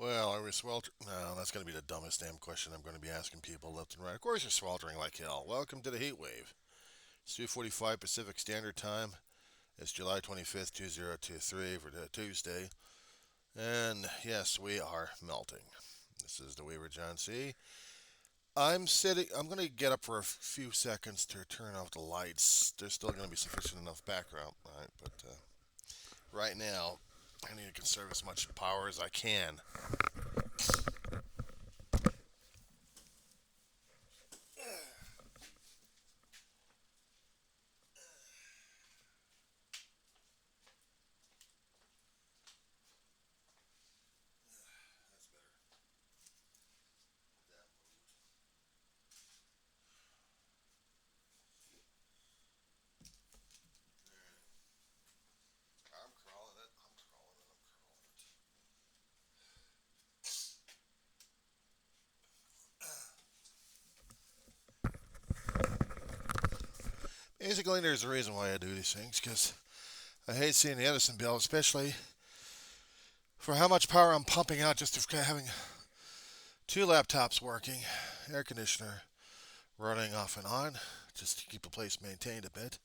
Well, are we sweltering? No, that's going to be the dumbest damn question I'm going to be asking people left and right. Of course you're sweltering like hell. Welcome to the heat wave. It's 2:45 Pacific Standard Time. It's July 25th, 2023 for the Tuesday. And yes, we are melting. This is the Weaver John C. I'm sitting. I'm going to get up for a few seconds to turn off the lights. There's still going to be sufficient enough background, right? But right now, I need to conserve as much power as I can. That's better. That moved. I'm crawling it. I'm crawling it. I'm crawling it. Basically, there's a reason why I do these things, because I hate seeing the Edison bill, especially for how much power I'm pumping out just for having two laptops working, air conditioner running off and on, just to keep the place maintained a bit,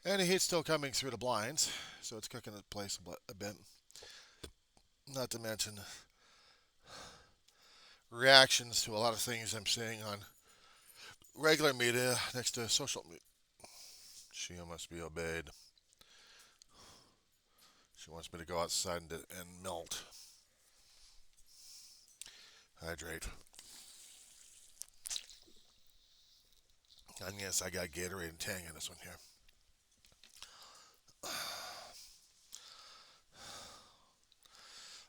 and the heat's still coming through the blinds, so it's cooking the place a bit. Not to mention reactions to a lot of things I'm seeing on regular media next to social media. She must be obeyed. She wants me to go outside and melt. Hydrate. And yes, I got Gatorade and Tang in this one here.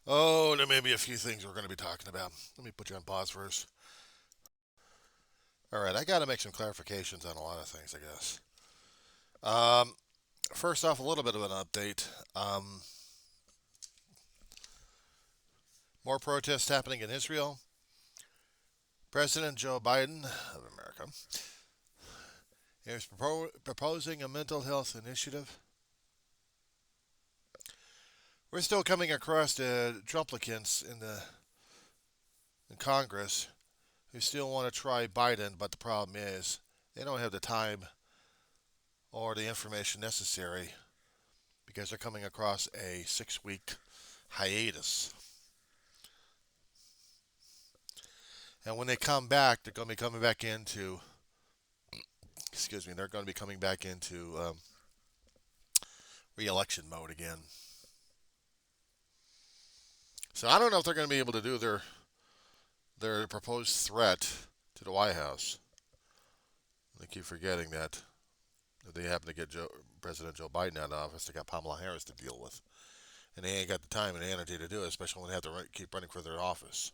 Oh, there may be a few things we're going to be talking about. Let me put you on pause first. All right, I got to make some clarifications on a lot of things, I guess. Um, First off, a little bit of an update. More protests happening in Israel. President Joe Biden of America is proposing a mental health initiative. We're still coming across the Trumplicants in Congress who still want to try Biden, but the problem is they don't have the time or the information necessary because they're coming across a 6 week hiatus. And when they come back, they're going to be coming back into, excuse me, they're going to be coming back into re-election mode again. So I don't know if they're going to be able to do their proposed threat to the White House. I keep forgetting that if they happen to get President Joe Biden out of office, they got Kamala Harris to deal with, and they ain't got the time and the energy to do it, especially when they have to keep running for their office.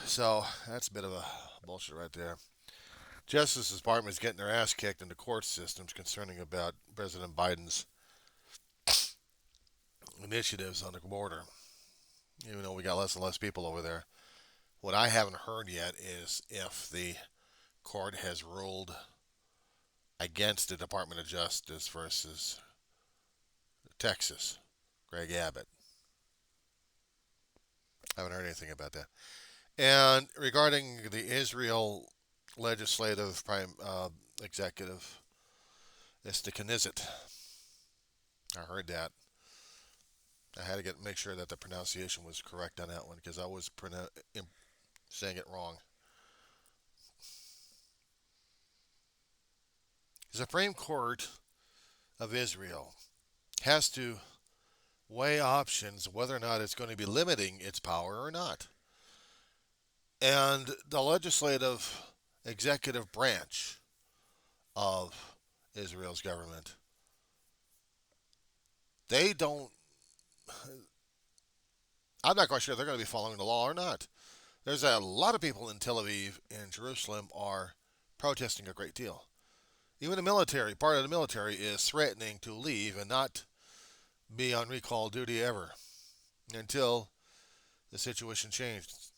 So that's a bit of a bullshit right there. Justice Department is getting their ass kicked in the court systems concerning about President Biden's initiatives on the border. Even though we got less and less people over there, what I haven't heard yet is if the court has ruled against the Department of Justice versus Texas, Greg Abbott. I haven't heard anything about that. And regarding the Israel legislative prime executive, it's the Knesset. I heard that. I had to make sure that the pronunciation was correct on that one because I was saying it wrong. The Supreme Court of Israel has to weigh options whether or not it's going to be limiting its power or not. And the legislative executive branch of Israel's government, they don't, I'm not quite sure they're going to be following the law or not. There's a lot of people in Tel Aviv and Jerusalem are protesting a great deal. Even the military, part of the military, is threatening to leave and not be on recall duty ever until the situation changes.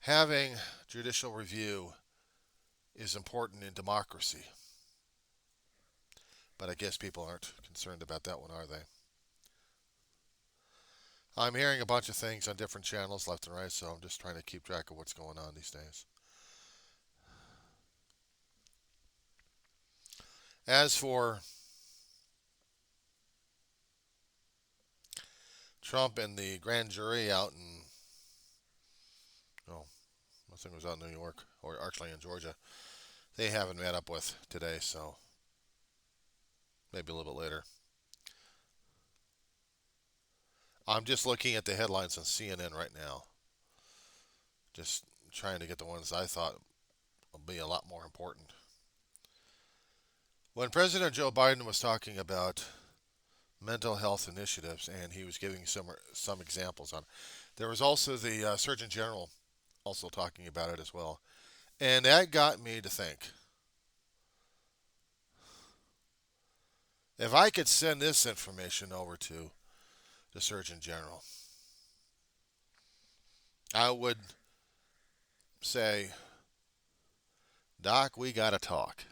Having judicial review is important in democracy, but I guess people aren't concerned about that one, are they? I'm hearing a bunch of things on different channels left and right, so I'm just trying to keep track of what's going on these days. As for Trump and the grand jury out in, oh, I think it was out in New York, or actually in Georgia, they haven't met up with today, so maybe a little bit later. I'm just looking at the headlines on CNN right now, just trying to get the ones I thought would be a lot more important. When President Joe Biden was talking about mental health initiatives and he was giving some examples on it, there was also the Surgeon General also talking about it as well. And that got me to think, if I could send this information over to the Surgeon General, I would say, Doc, we got to talk.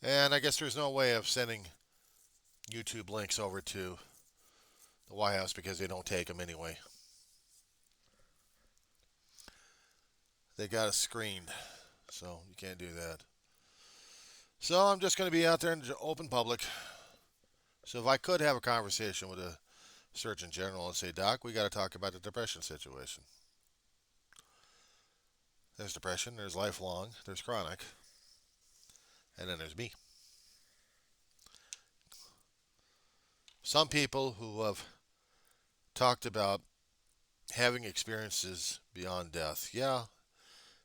And I guess there's no way of sending YouTube links over to the White House because they don't take them anyway. They got it screened, so you can't do that. So I'm just going to be out there in the open public. So if I could have a conversation with a Surgeon General and say, Doc, we got to talk about the depression situation. There's depression, there's lifelong, there's chronic, and then there's me. Some people who have talked about having experiences beyond death. Yeah,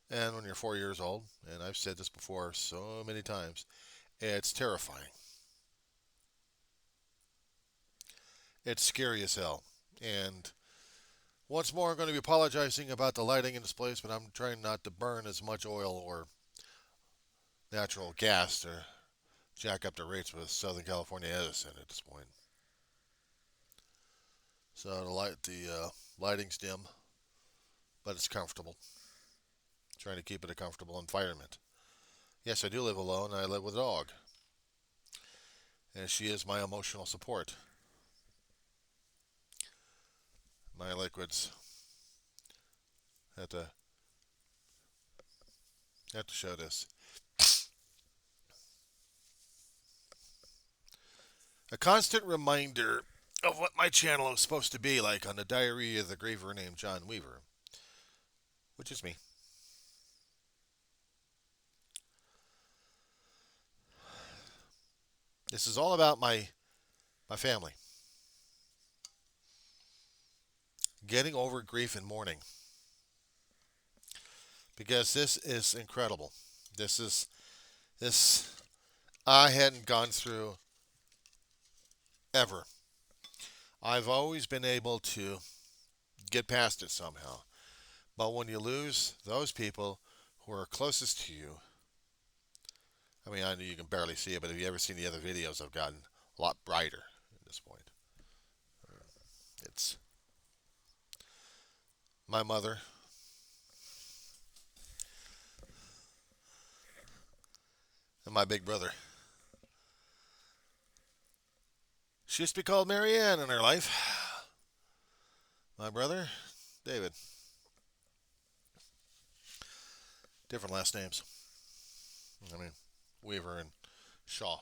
and when you're 4 years old, and I've said this before so many times, it's terrifying. It's scary as hell. And once more, I'm going to be apologizing about the lighting in this place, but I'm trying not to burn as much oil or natural gas to jack up the rates with Southern California Edison at this point. So the lighting's dim, but it's comfortable. Trying to keep it a comfortable environment. Yes, I do live alone. I live with a dog, and she is my emotional support. My liquids have to show this. A constant reminder of what my channel is supposed to be like on the diary of the griever named John Weaver, which is me. This is all about my family. Getting over grief and mourning. Because this is incredible. This I hadn't gone through ever. I've always been able to get past it somehow. But when you lose those people who are closest to you, I mean, I know you can barely see it, but have you ever seen the other videos? I've gotten a lot brighter at this point. It's my mother and my big brother. She used to be called Marianne in her life. My brother, David. Different last names. I mean, Weaver and Shaw.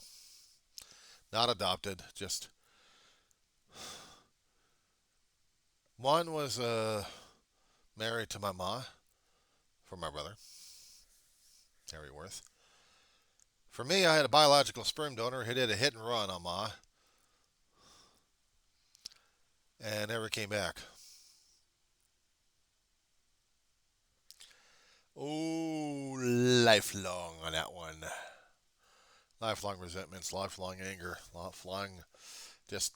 Not adopted, just. One was married to my ma for my brother, Harry Worth. For me, I had a biological sperm donor who did a hit and run on ma and never came back. Oh, lifelong on that one. Lifelong resentments, lifelong anger, lifelong just.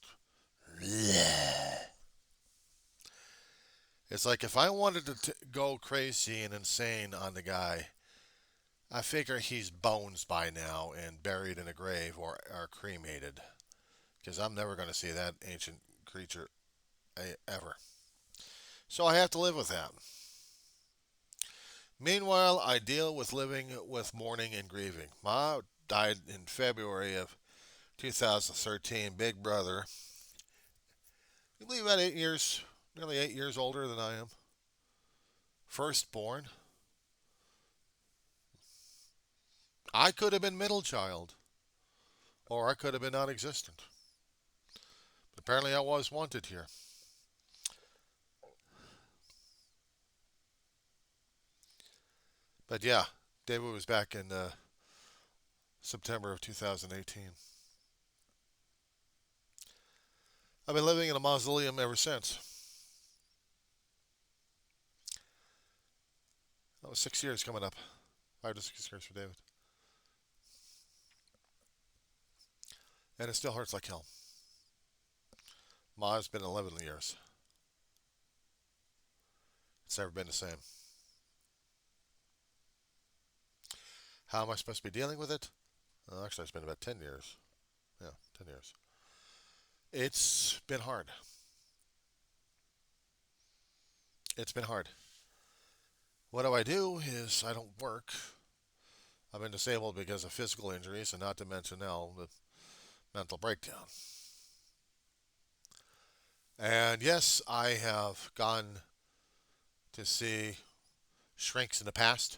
It's like if I wanted to go crazy and insane on the guy, I figure he's bones by now and buried in a grave or cremated. Because I'm never going to see that ancient creature ever. So I have to live with that. Meanwhile, I deal with living with mourning and grieving. Ma died in February of 2013, big brother. You believe about 8 years, nearly 8 years older than I am. Firstborn. I could have been middle child, or I could have been non existent. But apparently I was wanted here. But yeah, David was back in September of 2018. I've been living in a mausoleum ever since. That was 6 years coming up. 5 to 6 years for David. And it still hurts like hell. Ma's been 11 years. It's never been the same. How am I supposed to be dealing with it? Actually, it's been about 10 years. Yeah, 10 years. It's been hard. It's been hard. What do is I don't work. I've been disabled because of physical injuries, and not to mention now the mental breakdown. And yes, I have gone to see shrinks in the past,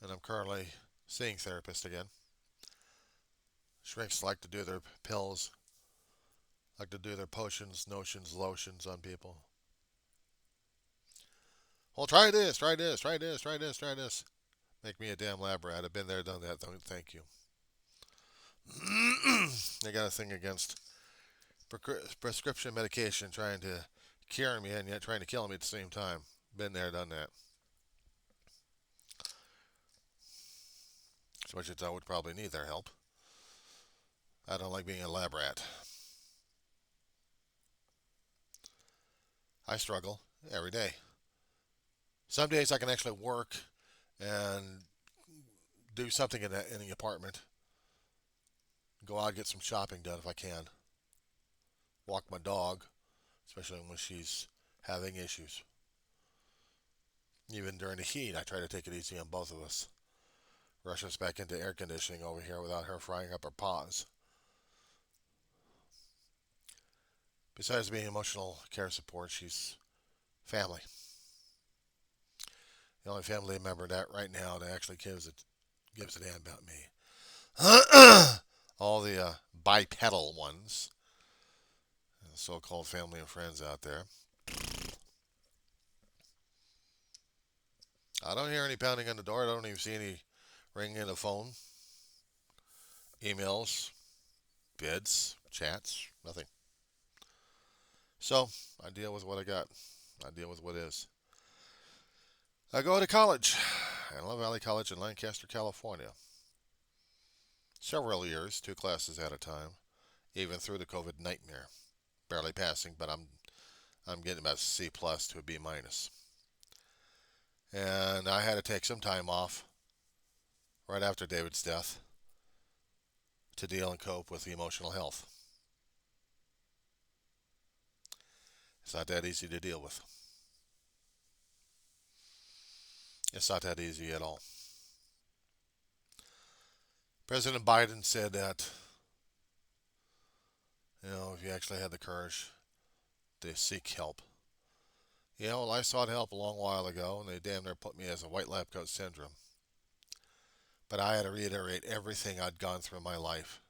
and I'm currently seeing therapists again. Shrinks like to do their pills, like to do their potions, notions, lotions on people. Well, try this, try this, try this, try this, try this. Make me a damn lab rat. I've been there, done that. Don't thank you. They got a thing against prescription medication trying to cure me and yet trying to kill me at the same time. Been there, done that. So much as I would probably need their help. I don't like being a lab rat. I struggle every day. Some days I can actually work and do something in the apartment. Go out and get some shopping done if I can. Walk my dog, especially when she's having issues. Even during the heat, I try to take it easy on both of us. Rush us back into air conditioning over here without her frying up her paws. Besides being emotional care support, she's family. The only family member that right now that actually gives a damn about me. All the bipedal ones, the so-called family and friends out there. I don't hear any pounding on the door. I don't even see any ringing in the phone, emails, bids, chats, nothing. So I deal with what I got. I deal with what is. I go to college, Antelope Valley College in Lancaster, California. Several years, 2 classes at a time, even through the COVID nightmare. Barely passing, but I'm getting about C plus to a B minus. And I had to take some time off right after David's death to deal and cope with the emotional health. It's not that easy to deal with. It's not that easy at all. President Biden said that, if you actually had the courage to seek help. Well, I sought help a long while ago, and they damn near put me as a white lab coat syndrome. But I had to reiterate everything I'd gone through in my life,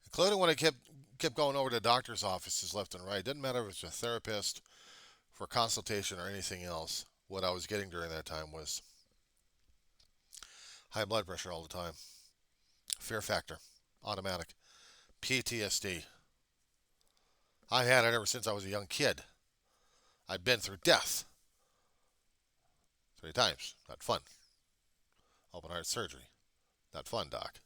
including when I kept going over to doctor's offices left and right. Didn't matter if it was a therapist, for consultation, or anything else. What I was getting during that time was high blood pressure all the time, fear factor, automatic, PTSD. I had it ever since I was a young kid. I'd been through death 3 times. Not fun. Open heart surgery. Not fun, doc.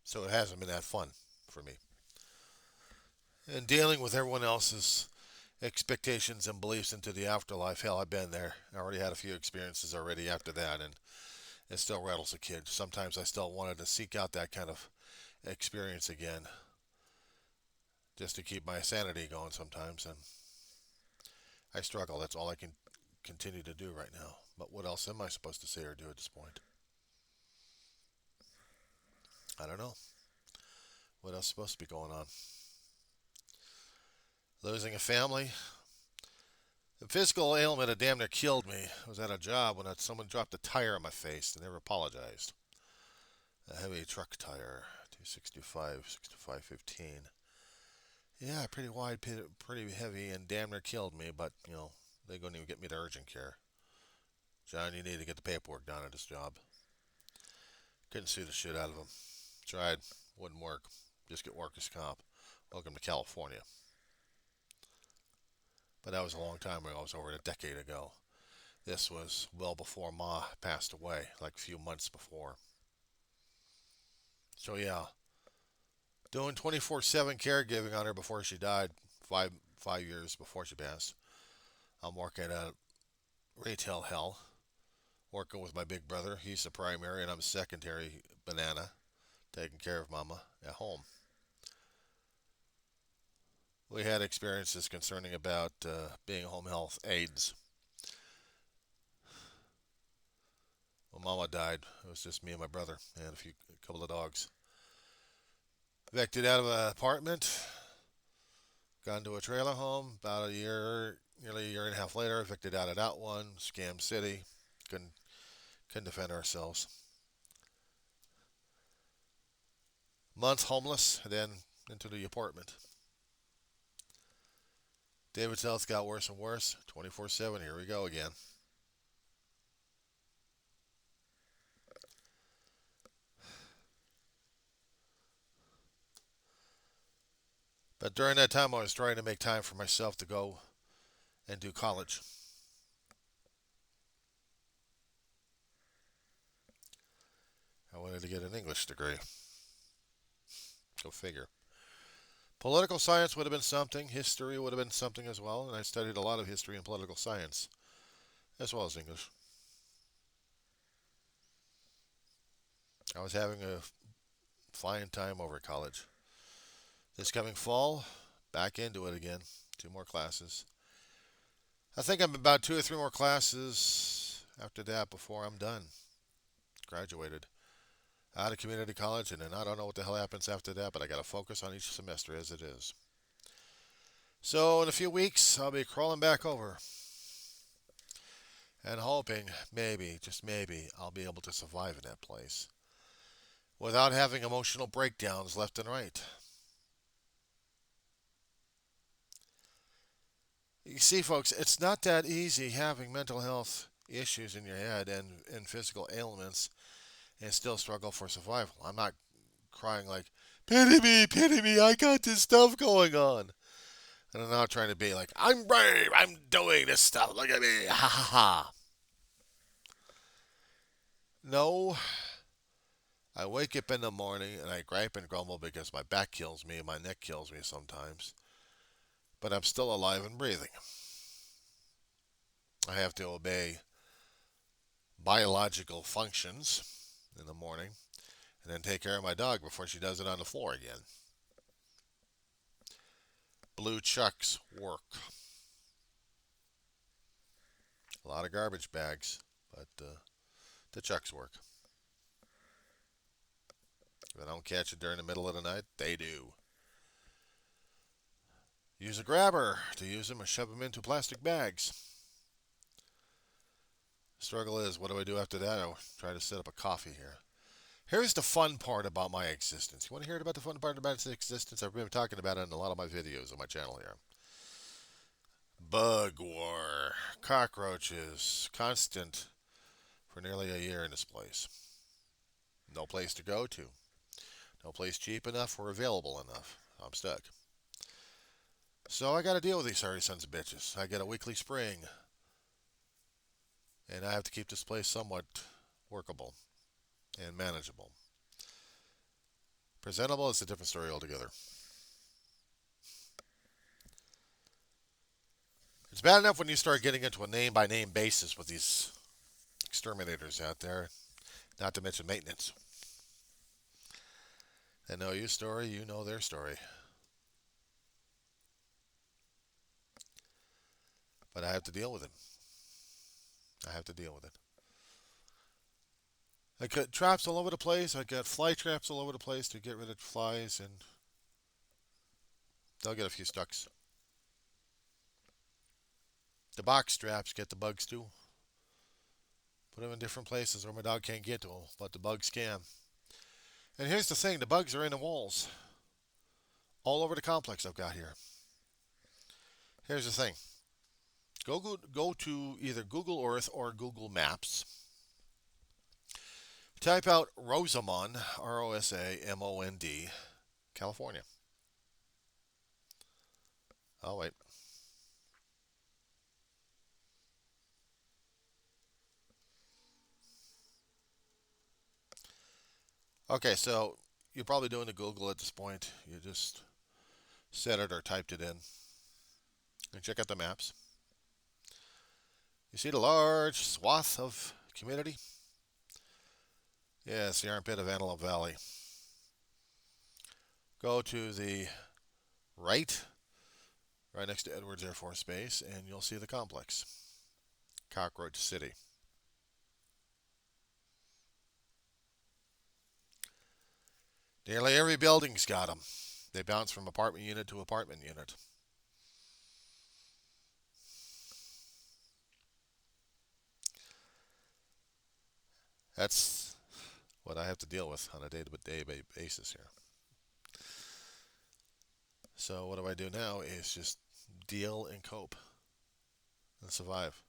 So it hasn't been that fun for me. And dealing with everyone else's expectations and beliefs into the afterlife, hell, I've been there. I already had a few experiences already after that, and it still rattles a kid. Sometimes I still wanted to seek out that kind of experience again, just to keep my sanity going sometimes, and I struggle. That's all I can continue to do right now. But what else am I supposed to say or do at this point? I don't know what else is supposed to be going on. Losing a family. The physical ailment that damn near killed me. I was at a job when someone dropped a tire on my face. They never apologized. A heavy truck tire, 265, 6515. Yeah, pretty wide, pretty heavy, and damn near killed me. But they couldn't even get me to urgent care. John, you need to get the paperwork done at this job. Couldn't sue the shit out of him. Tried, wouldn't work. Just get workers' comp. Welcome to California. But that was a long time ago. It was over a decade ago. This was well before Ma passed away, like a few months before. So yeah, doing 24/7 caregiving on her before she died, five years before she passed. I'm working at retail hell, working with my big brother. He's the primary, and I'm secondary banana, taking care of Mama at home. We had experiences concerning about being home health aides. When Mama died, it was just me and my brother and a couple of dogs. Evicted out of an apartment, got into a trailer home. About a year, nearly a year and a half later, evicted out of that one. Scam City. Couldn't couldn't defend ourselves. Months homeless, then into the apartment. David's health got worse and worse. 24/7. Here we go again. But during that time, I was trying to make time for myself to go and do college. I wanted to get an English degree. Go figure. Political science would have been something. History would have been something as well. And I studied a lot of history and political science, as well as English. I was having a fine time over at college. This coming fall, back into it again. Two more classes. I think I'm about two or three more classes after that before I'm done. Graduated. Out of community college, and then I don't know what the hell happens after that, but I got to focus on each semester as it is. So in a few weeks, I'll be crawling back over and hoping, maybe, just maybe, I'll be able to survive in that place without having emotional breakdowns left and right. You see, folks, it's not that easy having mental health issues in your head and physical ailments and still struggle for survival. I'm not crying like, pity me, I got this stuff going on. And I'm not trying to be like, I'm brave, I'm doing this stuff, look at me, ha ha ha. No, I wake up in the morning and I gripe and grumble because my back kills me and my neck kills me sometimes. But I'm still alive and breathing. I have to obey biological functions in the morning and then take care of my dog before she does it on the floor again. Blue chucks work. A lot of garbage bags, but the chucks work. If I don't catch it during the middle of the night, they do. Use a grabber to use them and shove them into plastic bags. Struggle is, what do I do after that? I try to set up a coffee here. Here's the fun part about my existence. You want to hear about the fun part about its existence? I've been talking about it in a lot of my videos on my channel here. Bug war, cockroaches, constant for nearly a year in this place. No place to go to. No place cheap enough or available enough. I'm stuck. So I got to deal with these sorry sons of bitches. I get a weekly spring, and I have to keep this place somewhat workable and manageable. Presentable is a different story altogether. It's bad enough when you start getting into a name by name basis with these exterminators out there, not to mention maintenance. They know your story, you know their story. But I have to deal with it. I have to deal with it. I got traps all over the place. I got fly traps all over the place to get rid of flies, and they'll get a few stucks. The box traps get the bugs too. Put them in different places where my dog can't get to them, but the bugs can. And here's the thing: the bugs are in the walls all over the complex I've got here. Here's the thing: go to either Google Earth or Google Maps. Type out Rosamond, Rosamond, California. Oh wait. Okay, so you're probably doing the Google at this point. You just said it or typed it in. And check out the maps. You see the large swath of community? Yeah, it's the armpit of Antelope Valley. Go to the right, right next to Edwards Air Force Base, and you'll see the complex. Cockroach City. Nearly every building's got them. They bounce from apartment unit to apartment unit. That's what I have to deal with on a day-to-day basis here. So what do I do now is just deal and cope and survive.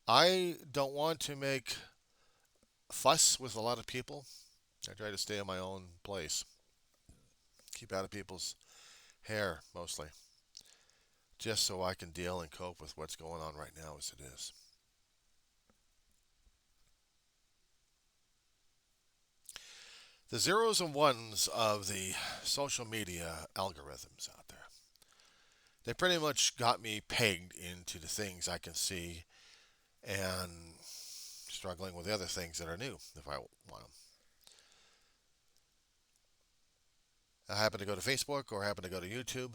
I don't want to make fuss with a lot of people. I try to stay in my own place. Keep out of people's hair mostly. Just so I can deal and cope with what's going on right now as it is. The zeros and ones of the social media algorithms out there. They pretty much got me pegged into the things I can see and struggling with the other things that are new if I want them. I happen to go to Facebook or happen to go to YouTube.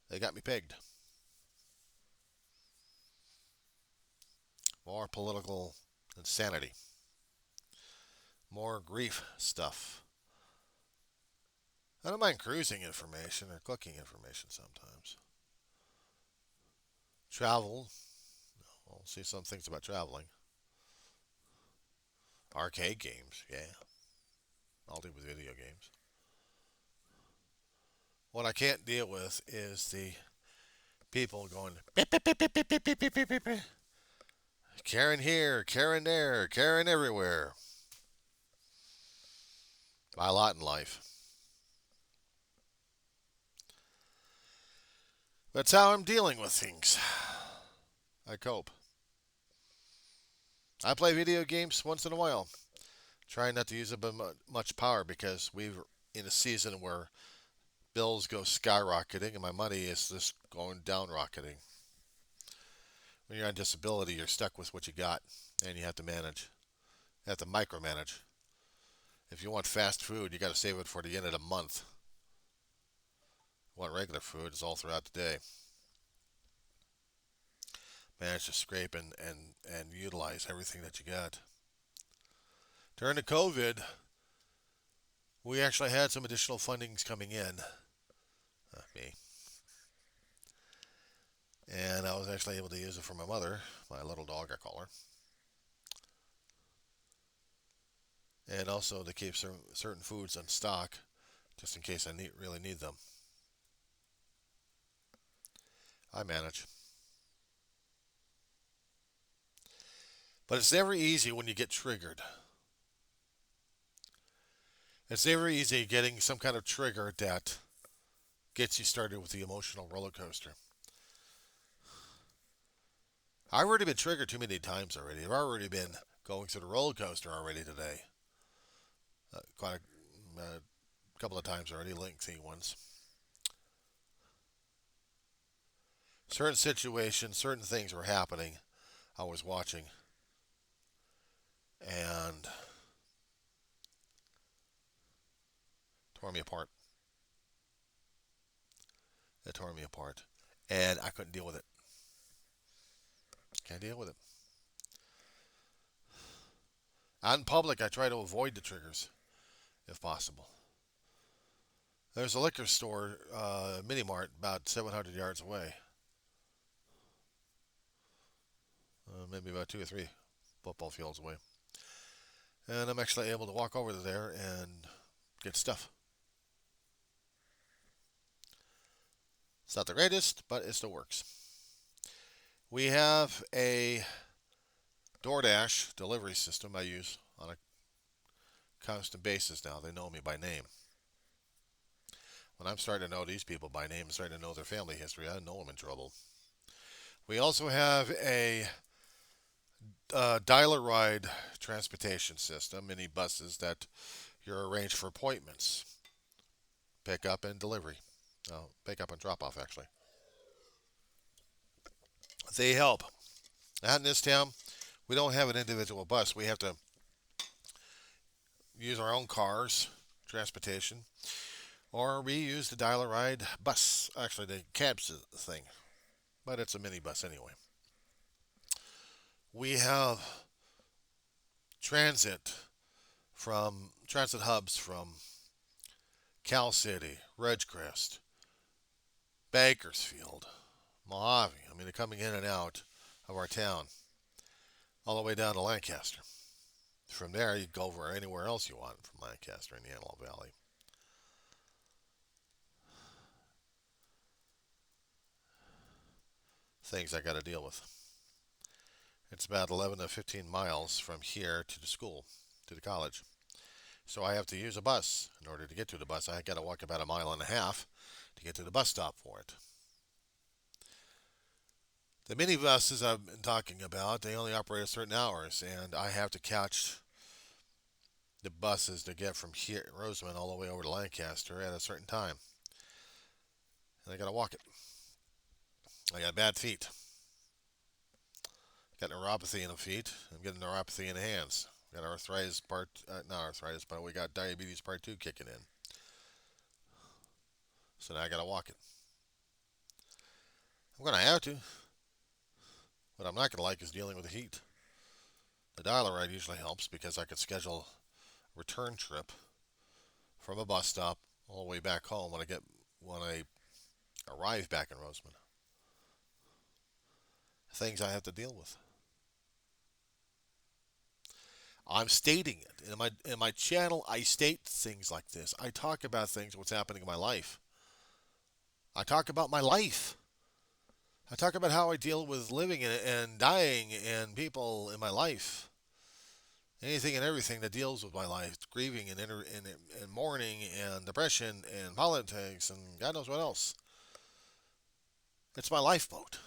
They got me pegged. More political insanity. More grief stuff. I don't mind cruising information or cooking information sometimes. Travel. I'll see some things about traveling. Arcade games, yeah. I'll deal with video games. What I can't deal with is the people going beep, beep, beep, beep, beep, beep, beep, beep, beep, beep. Karen here, Karen there, Karen everywhere. My lot in life. That's how I'm dealing with things. I cope. I play video games once in a while. Trying not to use up much power because we're in a season where bills go skyrocketing and my money is just going down rocketing. When you're on disability, you're stuck with what you got and you have to manage. You have to micromanage. If you want fast food, you got to save it for the end of the month. You want regular food, it's all throughout the day. Manage to scrape and utilize everything that you got. During the COVID, we actually had some additional fundings coming in. Me. And I was actually able to use it for my mother, my little dog, I call her. And also to keep certain foods in stock, just in case I really need them. I manage. But it's never easy when you get triggered. It's never easy getting some kind of trigger that gets you started with the emotional roller coaster. I've already been triggered too many times already. I've already been going through the roller coaster already today. Quite a couple of times already, lengthy ones. Certain situations, certain things were happening. I was watching. And tore me apart. It tore me apart. And I couldn't deal with it. Can't deal with it. Out in public, I try to avoid the triggers if possible. There's a liquor store, mini mart, about 700 yards away. Maybe about two or three football fields away. And I'm actually able to walk over there and get stuff. It's not the greatest, but it still works. We have a DoorDash delivery system I use on a constant basis now. They know me by name. When I'm starting to know these people by name and starting to know their family history, I know I'm in trouble. We also have a dialer ride transportation system, mini buses that you're arranged for appointments, pickup and delivery. Pick up and drop off, actually. They help. Out in this town, we don't have an individual bus. We have to use our own cars, transportation, or we use the dial a ride bus. Actually, the cabs thing, but it's a mini bus anyway. We have transit hubs from Cal City, Ridgecrest, Bakersfield, Mojave. I mean, they're coming in and out of our town, all the way down to Lancaster. From there, you can go over anywhere else you want from Lancaster in the Antelope Valley. Things I got to deal with. It's about 11 to 15 miles from here to the school, to the college. So I have to use a bus. In order to get to the bus, I got to walk about a mile and a half to get to the bus stop for it. The minibuses I've been talking about, they only operate at certain hours, and I have to catch the buses to get from here, Roseman, all the way over to Lancaster at a certain time. And I got to walk it. I got bad feet. Got neuropathy in the feet. I'm getting neuropathy in the hands. Got arthritis not arthritis, but we got diabetes part 2 kicking in. So now I got to walk it. I'm going to have to. What I'm not going to like is dealing with the heat. The dial ride usually helps because I could schedule a return trip from a bus stop all the way back home when I arrive back in Roseman. Things I have to deal with. I'm stating it. In my channel, I state things like this. I talk about things, what's happening in my life. I talk about my life. I talk about how I deal with living and dying and people in my life. Anything and everything that deals with my life. Grieving and mourning and depression and politics and God knows what else. It's my lifeboat.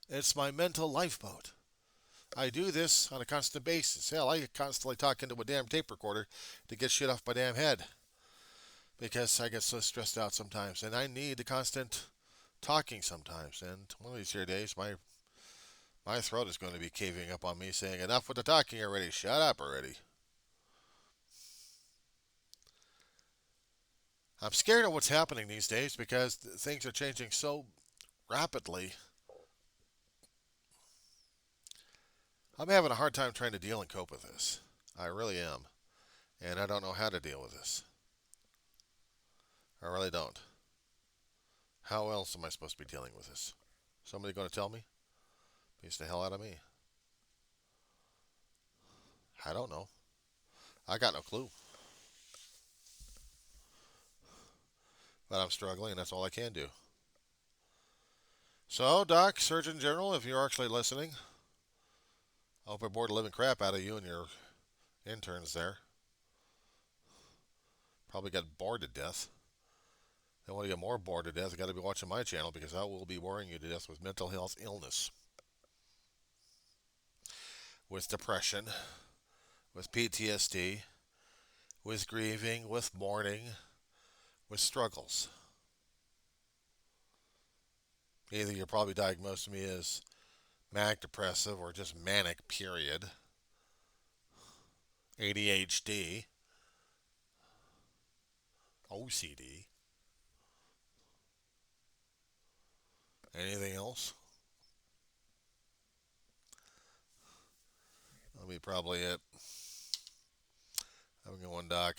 It's my mental lifeboat. I do this on a constant basis. Hell, I constantly talk into a damn tape recorder to get shit off my damn head. Because I get so stressed out sometimes. And I need the constant talking sometimes. And one of these here days, my throat is going to be caving up on me saying, enough with the talking already. Shut up already. I'm scared of what's happening these days because things are changing so rapidly. I'm having a hard time trying to deal and cope with this. I really am. And I don't know how to deal with this. I really don't. How else am I supposed to be dealing with this? Somebody going to tell me? Beats the hell out of me. I don't know. I got no clue. But I'm struggling, and that's all I can do. So, Doc, Surgeon General, if you're actually listening, I hope I bored the living crap out of you and your interns there. Probably got bored to death. They want to get more bored to death. You got to be watching my channel because I will be boring you to death with mental health illness, with depression, with PTSD, with grieving, with mourning, with struggles. Either you're probably diagnosed me as manic depressive or just manic, period. ADHD, OCD. Anything else? be probably it. Have a good one, Doc.